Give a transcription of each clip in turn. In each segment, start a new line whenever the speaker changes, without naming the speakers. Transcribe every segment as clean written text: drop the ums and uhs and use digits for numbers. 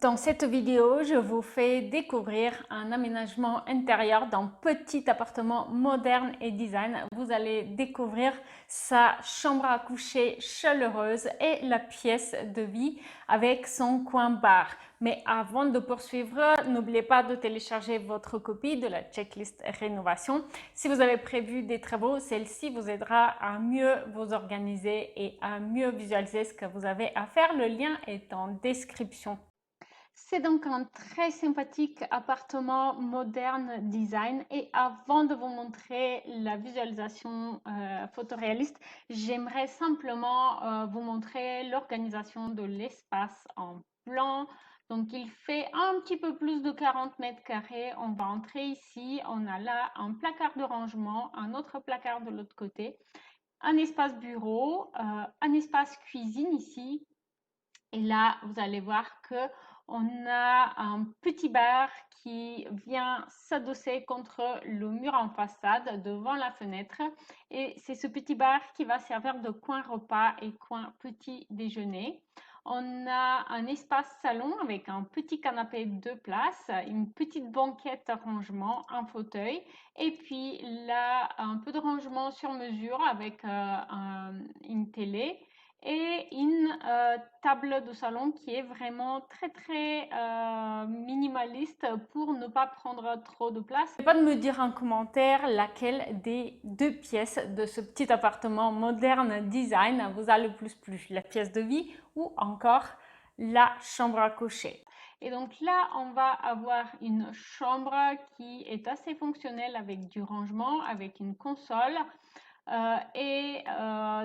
Dans cette vidéo, je vous fais découvrir un aménagement intérieur d'un petit appartement moderne et design. Vous allez découvrir sa chambre à coucher chaleureuse et la pièce de vie avec son coin bar. Mais avant de poursuivre, n'oubliez pas de télécharger votre copie de la checklist rénovation. Si vous avez prévu des travaux, celle-ci vous aidera à mieux vous organiser et à mieux visualiser ce que vous avez à faire. Le lien est en description. C'est donc un très sympathique appartement moderne design et avant de vous montrer la visualisation photoréaliste, j'aimerais simplement vous montrer l'organisation de l'espace en plan. Donc il fait un petit peu plus de 40 mètres carrés. On va entrer ici, on a là un placard de rangement, un autre placard de l'autre côté, un espace bureau, un espace cuisine ici. Et là, vous allez voir que on a un petit bar qui vient s'adosser contre le mur en façade devant la fenêtre. Et c'est ce petit bar qui va servir de coin repas et coin petit déjeuner. On a un espace salon avec un petit canapé de 2 places, une petite banquette à rangement, un fauteuil et puis là, un peu de rangement sur mesure avec une télé et une table de salon qui est vraiment très minimaliste pour ne pas prendre trop de place. N'oubliez pas de me dire en commentaire laquelle des deux pièces de ce petit appartement moderne design vous a le plus plu, la pièce de vie ou encore la chambre à coucher. Et donc là, on va avoir une chambre qui est assez fonctionnelle avec du rangement, avec une console, et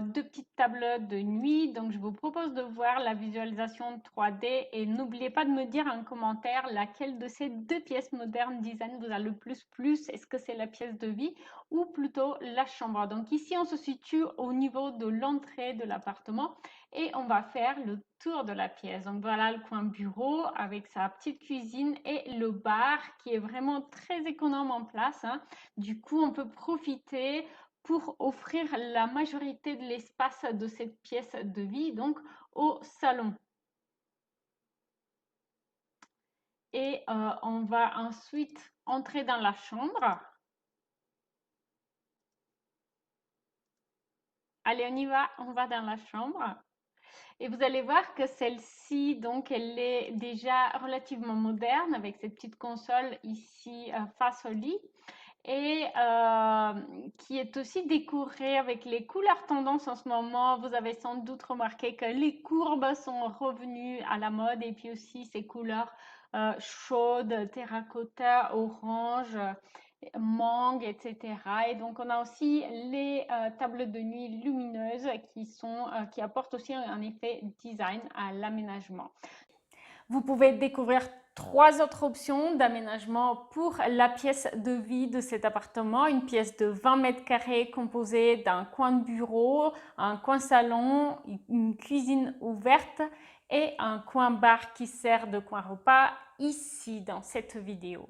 deux petites tables de nuit. Donc je vous propose de voir la visualisation 3D et n'oubliez pas de me dire en commentaire laquelle de ces deux pièces modernes design vous a le plus plu. Est-ce que c'est la pièce de vie ou plutôt la chambre? Donc ici on se situe au niveau de l'entrée de l'appartement et on va faire le tour de la pièce. Donc voilà le coin bureau avec sa petite cuisine et le bar qui est vraiment très économe en place, hein. Du coup on peut profiter pour offrir la majorité de l'espace de cette pièce de vie, donc au salon. Et on va ensuite entrer dans la chambre. Allez, on y va, on va dans la chambre. Et vous allez voir que celle-ci, donc, elle est déjà relativement moderne avec cette petite console ici face au lit et qui est aussi décorée avec les couleurs tendances en ce moment. Vous avez sans doute remarqué que les courbes sont revenues à la mode et puis aussi ces couleurs chaudes, terracotta, orange, mangue, etc. Et donc on a aussi les tables de nuit lumineuses qui apportent aussi un effet design à l'aménagement. Vous pouvez découvrir 3 autres options d'aménagement pour la pièce de vie de cet appartement. Une pièce de 20 mètres carrés composée d'un coin de bureau, un coin salon, une cuisine ouverte et un coin bar qui sert de coin repas ici dans cette vidéo.